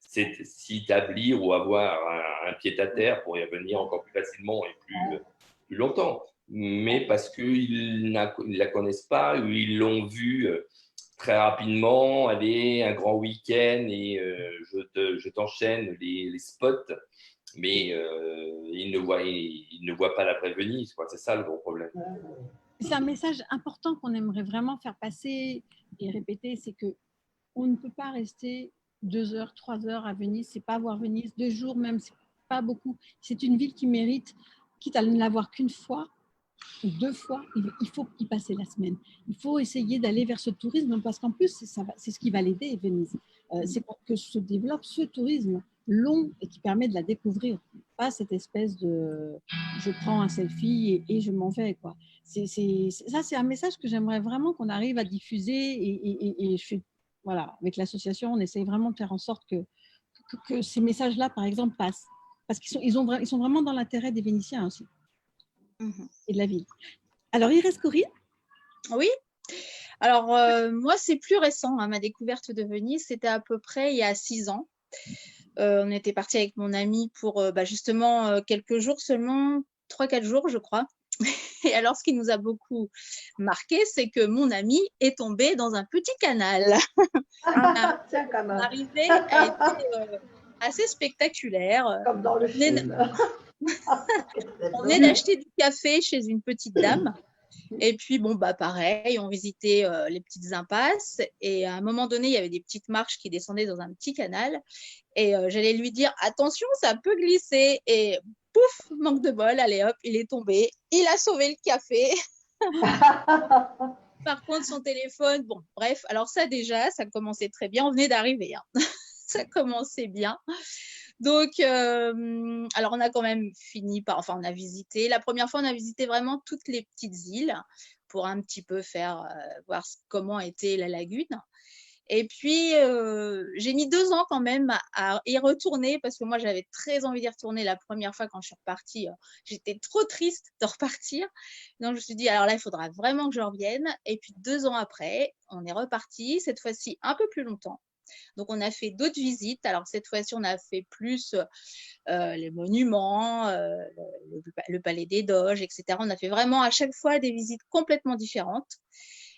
s'y établir ou avoir un pied-à-terre pour y revenir encore plus facilement et plus longtemps. Mais parce qu'ils ne la connaissent pas ou ils l'ont vue très rapidement, allez, un grand week-end et je t'enchaîne les spots, mais ils ne voient pas la vraie Venise, quoi. C'est ça le gros problème.
c'est un message important qu'on aimerait vraiment faire passer et répéter, c'est que on ne peut pas rester 2 heures, 3 heures à Venise, c'est pas voir Venise, 2 jours même, c'est pas beaucoup. C'est une ville qui mérite, quitte à ne la voir qu'une fois ou 2 fois, il faut y passer la semaine. Il faut essayer d'aller vers ce tourisme parce qu'en plus, c'est ce qui va l'aider, Venise. C'est que se développe ce tourisme long et qui permet de la découvrir. Pas cette espèce de je prends un selfie et je m'en vais, quoi. Ça, c'est un message que j'aimerais vraiment qu'on arrive à diffuser et je suis, voilà, avec l'association, on essaye vraiment de faire en sorte que ces messages-là, par exemple, passent. Parce qu'ils sont vraiment dans l'intérêt des Vénitiens aussi et de la ville. Alors, il reste Corinne.
Oui. Alors, moi, c'est plus récent. Hein, ma découverte de Venise, c'était à peu près il y a 6 ans. On était parti avec mon ami pour justement quelques jours seulement, 3-4 jours, je crois. Et alors, ce qui nous a beaucoup marqué, c'est que mon ami est tombé dans un petit canal. L'arrivée a été assez spectaculaire.
Comme dans le film.
On venait d'acheter du café chez une petite dame. Et puis, bon, pareil, on visitait les petites impasses. Et à un moment donné, il y avait des petites marches qui descendaient dans un petit canal. Et j'allais lui dire, attention, ça peut glisser. Et pouf, manque de bol, allez hop, il est tombé. Il a sauvé le café. Par contre, son téléphone, bon, bref. Alors ça, déjà, ça commençait très bien. On venait d'arriver. Hein. Ça commençait bien. Donc, alors on a quand même fini par, enfin on a visité, la première fois on a visité vraiment toutes les petites îles pour un petit peu voir comment était la lagune. Et puis, j'ai mis 2 ans quand même à y retourner parce que moi j'avais très envie d'y retourner la première fois quand je suis repartie. J'étais trop triste de repartir. Donc je me suis dit, alors là il faudra vraiment que je revienne. Et puis 2 ans après, on est reparti, cette fois-ci un peu plus longtemps. Donc, on a fait d'autres visites. Alors, cette fois-ci, on a fait plus les monuments, le palais des Doges, etc. On a fait vraiment à chaque fois des visites complètement différentes.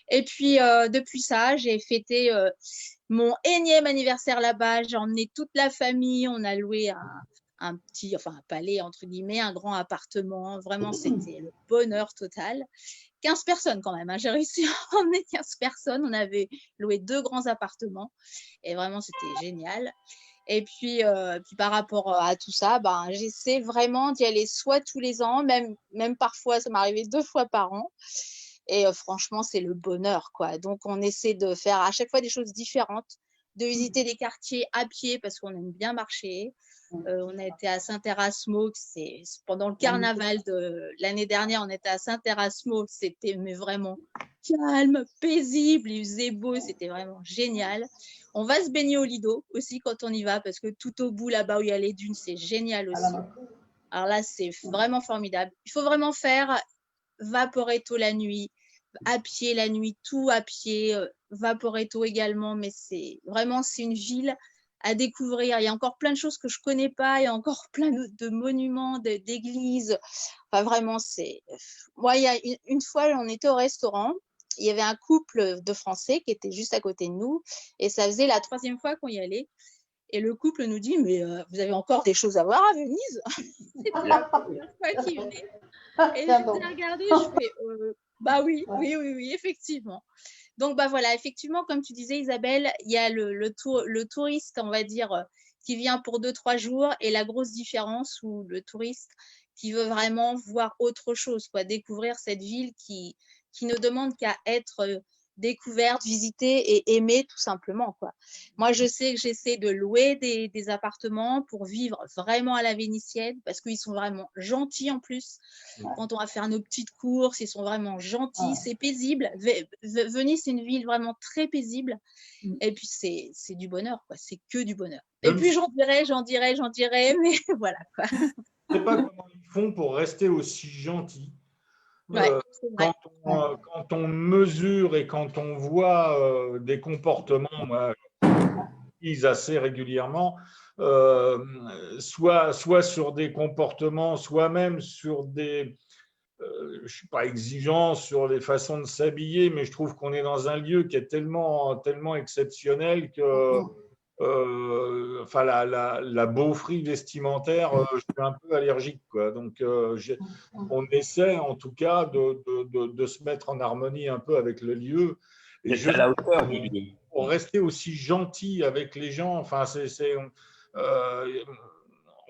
Et puis, depuis ça, j'ai fêté mon énième anniversaire là-bas. J'ai emmené toute la famille. On a loué un palais, entre guillemets, un grand appartement. Vraiment, c'était le bonheur total. 15 personnes quand même, hein. J'ai réussi à emmener 15 personnes. On avait loué 2 grands appartements et vraiment, c'était génial. Et puis par rapport à tout ça, j'essaie vraiment d'y aller soit tous les ans, même parfois, ça m'arrivait 2 fois par an. Et franchement, c'est le bonheur, quoi. Donc, on essaie de faire à chaque fois des choses différentes, de visiter des quartiers à pied parce qu'on aime bien marcher. On a été à Saint-Erasmo, c'est pendant le carnaval de l'année dernière, on était à Saint-Erasmo, c'était vraiment calme, paisible, il faisait beau, c'était vraiment génial. On va se baigner au Lido aussi quand on y va parce que tout au bout là-bas où il y a les dunes, c'est génial aussi. Alors là, c'est vraiment formidable. Il faut vraiment faire Vaporetto la nuit, à pied la nuit, tout à pied, Vaporetto également, mais c'est une ville à découvrir. Il y a encore plein de choses que je ne connais pas, il y a encore plein de monuments, d'églises. Enfin, vraiment, Moi, il y a une fois, on était au restaurant, il y avait un couple de Français qui était juste à côté de nous, et ça faisait la 3e fois qu'on y allait. Et le couple nous dit, mais vous avez encore des choses à voir à Venise? C'était la première fois qu'ils venaient. Et je les ai regardés, je fais, oui, effectivement. Donc, voilà, effectivement, comme tu disais, Isabelle, il y a le touriste, on va dire, qui vient pour 2-3 jours et la grosse différence où le touriste qui veut vraiment voir autre chose, quoi, découvrir cette ville qui ne demande qu'à être découverte, visitée et aimée tout simplement, quoi. Moi, je sais que j'essaie de louer des appartements pour vivre vraiment à la vénitienne parce qu'ils sont vraiment gentils en plus. Quand on va faire nos petites courses, ils sont vraiment gentils, c'est paisible. Venise, c'est une ville vraiment très paisible et puis c'est du bonheur, quoi. C'est que du bonheur. Et puis j'en dirais, mais voilà, quoi.
Je ne sais pas comment ils font pour rester aussi gentils. Quand on mesure et quand on voit des comportements, moi, j'utilise assez régulièrement, soit sur des comportements, soit même sur des… je ne suis pas exigeant sur les façons de s'habiller, mais je trouve qu'on est dans un lieu qui est tellement exceptionnel que enfin la beaufrie vestimentaire, je suis un peu allergique, quoi. Donc, on essaie en tout cas de se mettre en harmonie un peu avec le lieu. Et
à la hauteur du lieu.
Pour rester aussi gentil avec les gens, enfin,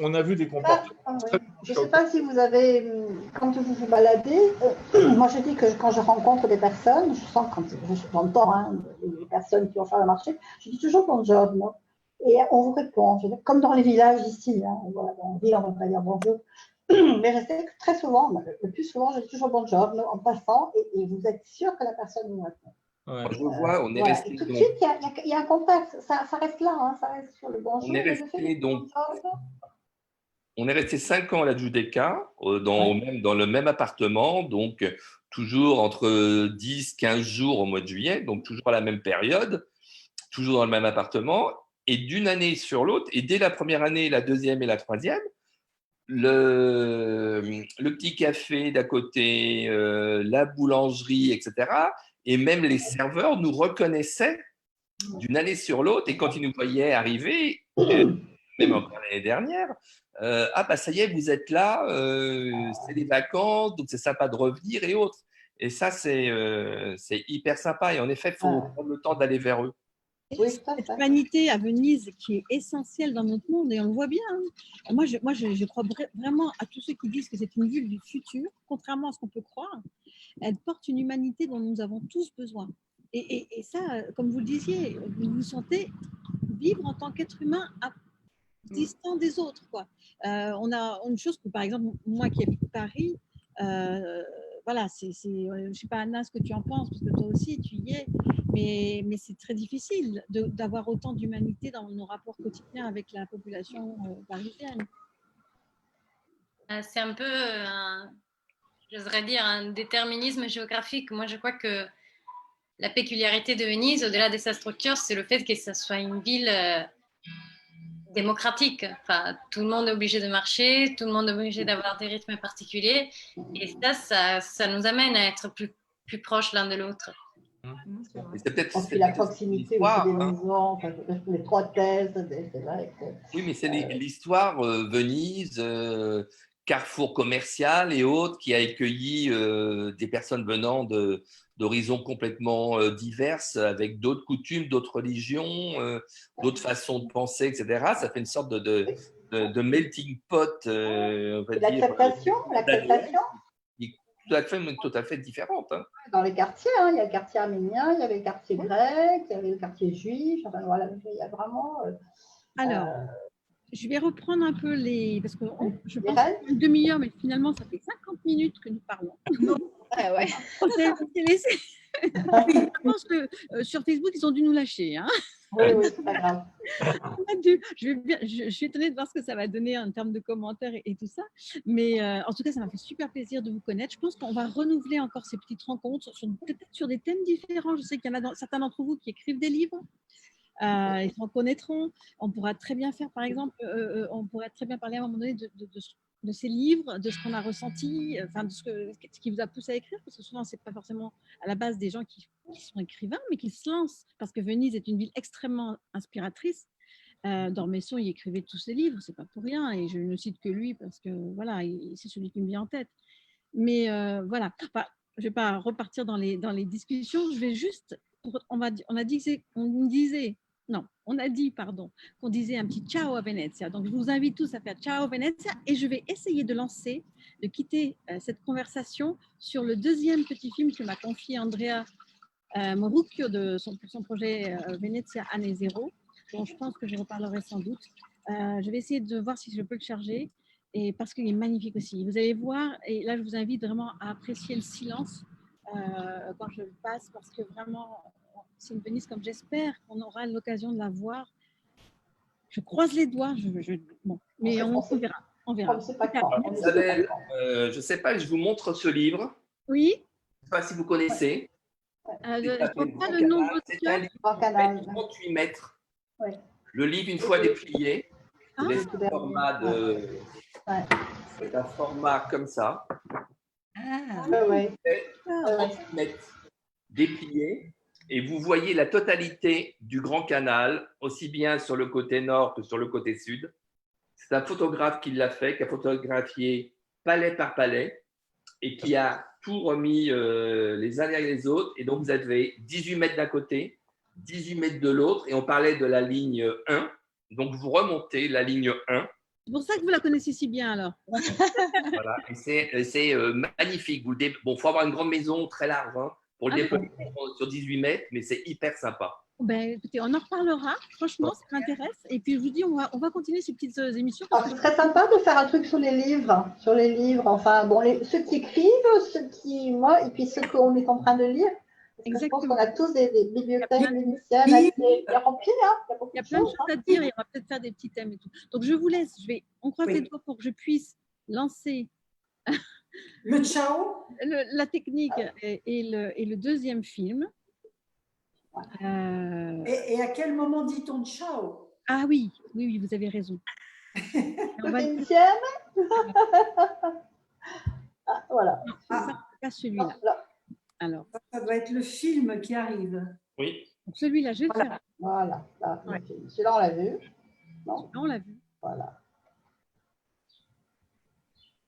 on a vu des comportements.
Je ne sais pas si vous avez, quand vous vous baladez, moi je dis que quand je rencontre des personnes, je sens quand j'entends les personnes qui vont faire le marché, je dis toujours buongiorno. Et on vous répond, comme dans les villages ici, voilà, en ville on ne va pas dire bonjour, mais je sais que très souvent, le plus souvent, je dis toujours buongiorno en passant et vous êtes sûr que la personne vous répond.
Ouais. Je vois, on est
voilà.
resté.
Et tout de suite, il y a un contact, ça reste là, ça reste sur le bonjour.
On est resté donc. On est resté 5 ans à la Giudecca, dans le même appartement, donc toujours entre 10-15 jours au mois de juillet, donc toujours à la même période, toujours dans le même appartement. Et d'une année sur l'autre, et dès la première année, la deuxième et la troisième, le petit café d'à côté, la boulangerie, etc., et même les serveurs nous reconnaissaient d'une année sur l'autre. Et quand ils nous voyaient arriver, même encore l'année dernière, ah bah ça y est, vous êtes là, c'est les vacances, donc c'est sympa de revenir et autres. Et ça, c'est hyper sympa. Et en effet, il faut prendre le temps d'aller vers eux.
Oui, cette humanité à Venise qui est essentielle dans notre monde, et on le voit bien. Hein. Moi, je crois vraiment à tous ceux qui disent que c'est une ville du futur, contrairement à ce qu'on peut croire. Elle porte une humanité dont nous avons tous besoin. Et ça, comme vous le disiez, vous vous sentez vivre en tant qu'être humain distant des autres, quoi. On a une chose que, par exemple, moi qui habite Paris, voilà, je ne sais pas, Anna, ce que tu en penses, parce que toi aussi, tu y es, mais c'est très difficile d'avoir autant d'humanité dans nos rapports quotidiens avec la population parisienne.
C'est un peu, j'oserais dire, un déterminisme géographique. Moi, je crois que la peculiarité de Venise, au-delà de sa structure, c'est le fait que ça soit une ville démocratique. Enfin, tout le monde est obligé de marcher, tout le monde est obligé d'avoir des rythmes particuliers. Et ça nous amène à être plus proches l'un de l'autre.
C'est peut-être la proximité aussi des maisons, les trois thèses, c'est vrai que...
Oui, mais c'est l'histoire Venise, carrefour commercial et autres, qui a accueilli des personnes venant d'horizons complètement diverses, avec d'autres coutumes, d'autres religions, d'autres façons de penser, etc. Ça fait une sorte de melting pot, on va dire.
L'acceptation
tout à fait différente. Hein.
Dans les quartiers, il y a le quartier arménien, il y avait le quartier grec, il y avait le quartier juif, enfin voilà, il y a vraiment...
Alors, je vais reprendre un peu parce que je pense une demi-heure, mais finalement, ça fait 50 minutes que nous parlons.
Ouais.
On s'est laissé. Je pense que sur Facebook, ils ont dû nous lâcher. Hein.
Oui, c'est pas grave.
Je suis étonnée de voir ce que ça va donner en termes de commentaires et tout ça. Mais en tout cas, ça m'a fait super plaisir de vous connaître. Je pense qu'on va renouveler encore ces petites rencontres, peut-être sur des thèmes différents. Je sais qu'il y en a certains d'entre vous qui écrivent des livres. Ils s'en connaîtront. On pourra très bien faire, par exemple, on pourrait très bien parler à un moment donné de ces livres, de ce qu'on a ressenti, enfin de ce qui vous a poussé à écrire, parce que souvent, ce n'est pas forcément à la base des gens qui sont écrivains, mais qui se lancent, parce que Venise est une ville extrêmement inspiratrice. D'Ormesson, il écrivait tous ses livres, c'est pas pour rien, et je ne cite que lui, parce que voilà, c'est celui qui me vient en tête. Mais voilà, enfin, je ne vais pas repartir dans les discussions, je vais juste, on a dit qu'on disait un petit ciao à Venezia. Donc, je vous invite tous à faire ciao Venezia et je vais essayer de quitter cette conversation sur le deuxième petit film que m'a confié Andrea Morucchio pour son projet Venezia Année Zéro, dont je pense que je reparlerai sans doute. Je vais essayer de voir si je peux le charger et parce qu'il est magnifique aussi. Vous allez voir, et là, je vous invite vraiment à apprécier le silence quand je le passe parce que vraiment... C'est une Venise comme j'espère qu'on aura l'occasion de la voir. Je croise les doigts, bon, mais on verra. On verra.
Isabelle, je ne sais pas, je vous montre ce livre.
Oui.
Je ne sais pas si vous connaissez.
Je ne sais pas le nom de votre
c'est un livre de 38 mètres. Ouais. Le livre, une fois déplié, c'est un format comme ça. 38 mètres déplié. et vous voyez la totalité du Grand Canal, aussi bien sur le côté nord que sur le côté sud. C'est un photographe qui l'a fait, qui a photographié palais par palais et qui a tout remis les uns derrière les autres. Et donc, vous avez 18 mètres d'un côté, 18 mètres de l'autre, et on parlait de la ligne 1. Donc, vous remontez la ligne 1.
C'est pour ça que vous la connaissez si bien, alors.
Voilà, et c'est magnifique. Bon, il faut avoir une grande maison très large pour le déployer sur 18 mètres, mais c'est hyper sympa.
Ben, écoutez, on en reparlera. Franchement, ça m'intéresse. Et puis, je vous dis, on va continuer ces petites émissions.
Ce serait sympa de faire un truc sur les livres. Sur les livres, enfin, bon, ceux qui écrivent, ceux qui, moi, et puis ceux qu'on est en train de lire. Parce que je pense qu'on a tous des bibliothèques vénitiennes assez remplies.
Il y a plein de choses à dire et on va peut-être faire des petits thèmes et tout. Donc, je vous laisse. On croise les doigts pour que je puisse lancer
le ciao,
la technique et le deuxième film.
Et à quel moment dit-on ciao?
Ah oui, vous avez raison.
Le deuxième. Voilà.
Non, pas celui-là. Alors,
ça doit être le film qui arrive.
Oui.
Celui-là, je vais le faire.
Voilà. Celui-là, on l'a vu.
Non, on l'a vu.
Voilà.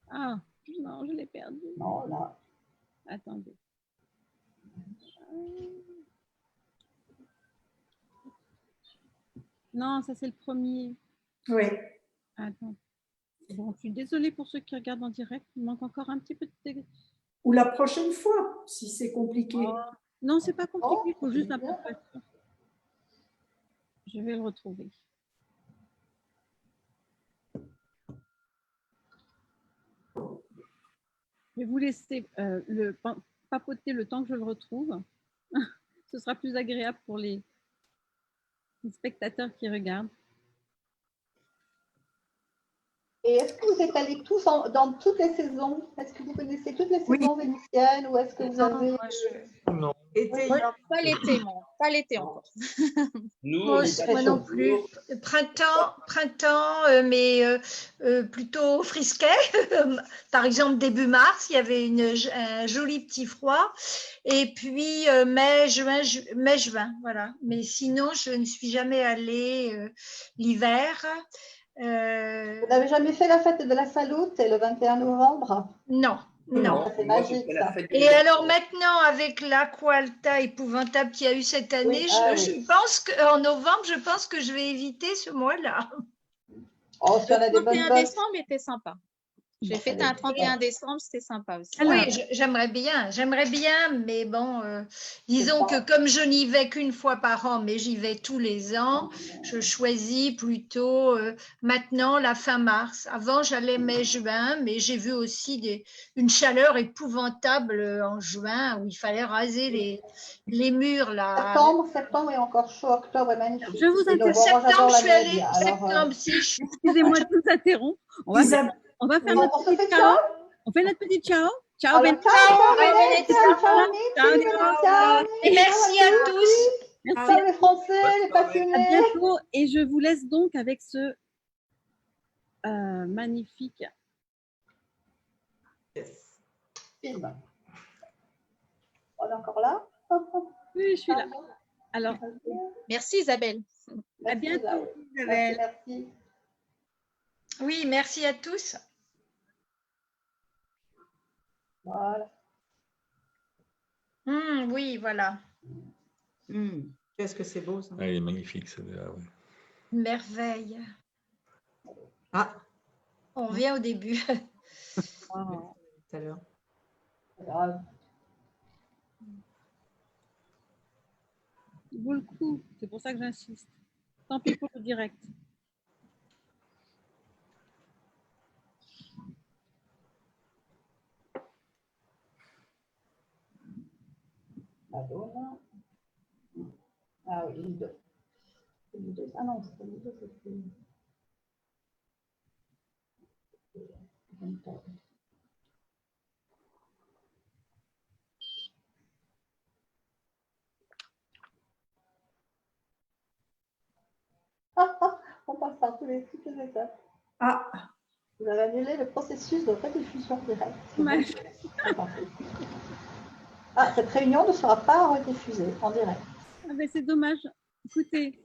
Ah, non, je l'ai perdu.
Non, là.
Attendez. Non, ça c'est le premier.
Oui.
Attends. Bon, je suis désolée pour ceux qui regardent en direct. Il manque encore un petit peu de...
Ou la prochaine fois, si c'est compliqué.
Oh. Non, c'est pas compliqué. Il faut juste un peu de patience. Je vais le retrouver. Je vais vous laisser papoter le temps que je le retrouve. Ce sera plus agréable pour les spectateurs qui regardent.
Et est-ce que vous êtes allés tous dans toutes les saisons? Est-ce que vous connaissez toutes les saisons vénitiennes ou est-ce que vous avez...
Non.
Pas l'été, moi. Pas l'été encore.
Moi non plus. Printemps, mais plutôt frisquet. Par exemple, début mars, il y avait un joli petit froid. Et puis mai, juin, voilà. Mais sinon, je ne suis jamais allée l'hiver.
Vous n'avez jamais fait la fête de la Salute le 21 novembre?
Non. Non.
C'est magique, ça.
Et alors maintenant, avec l'Aqualta épouvantable qu'il y a eu cette année, je pense qu'en novembre, je pense que je vais éviter ce mois-là.
Oh, si on a des
Le
bonnes
31 décembre était sympa. J'ai fêté un 31 décembre, c'était sympa aussi.
Oui, j'aimerais bien, mais bon, disons que comme je n'y vais qu'une fois par an, mais j'y vais tous les ans, je choisis plutôt maintenant la fin mars. Avant, j'allais mai-juin, mais j'ai vu aussi une chaleur épouvantable en juin où il fallait raser les murs là.
Septembre est encore chaud, octobre est magnifique.
Je vous interromps.
Septembre, je suis allée. Septembre, si.
Excusez-moi de vous interrompre. On va faire notre petit ciao. On fait notre petit ciao. Ciao, Ben.
Ciao. Et merci à tous.
Merci les Français, les passionnés.
À bientôt. Et je vous laisse donc avec ce magnifique
film. On est encore là?
Oui, je suis là. Alors,
merci Isabelle.
À bientôt, Isabelle.
Merci.
Oui, merci à tous.
Voilà.
Oui, voilà.
Qu'est-ce que c'est beau, ça.
Elle est magnifique, celle-là. Ouais.
Merveille.
Ah.
On revient au début.
Tout à l'heure.
Il vaut le coup. C'est pour ça que j'insiste. Tant pis pour le direct.
Madonna. Ah oui, Lido. Ah non, c'est pas Lido, c'est... On passe par toutes les étapes.
Ah.
Vous avez annulé le processus de rediffusion directe. Ah, cette réunion ne sera pas rediffusée en direct.
Ah ben, c'est dommage. Écoutez.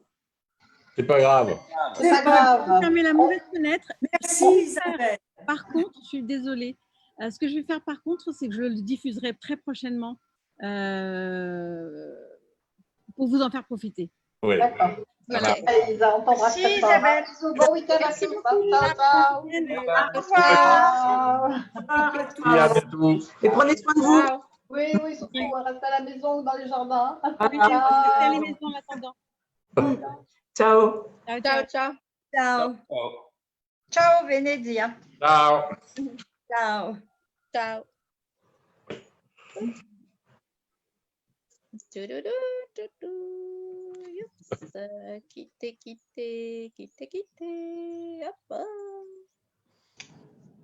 C'est pas grave.
C'est pas grave.
Fermer la mauvaise fenêtre.
Merci Isabelle.
Par contre, je suis désolée. Ce que je vais faire par contre, c'est que je le diffuserai très prochainement pour vous en faire profiter.
Oui.
D'accord.
Voilà.
Lisa, on t'embrasse
Merci,
très fort.
Isabelle.
Bisous, bon week-end à tous. Ciao, ciao.
Au revoir.
Et à bientôt.
Et prenez soin de vous.
Ciao.
Oui, oui, surtout, on reste à la maison ou dans les jardins.
Oui, je vais visiter les maisons en attendant.
Ciao.
Ciao,
Ciao,
ciao.
ciao.
Ciao.
Oh.
Ciao, Venezia.
Ciao.
Ciao.
Ciao. Yes. Quitter. Hop.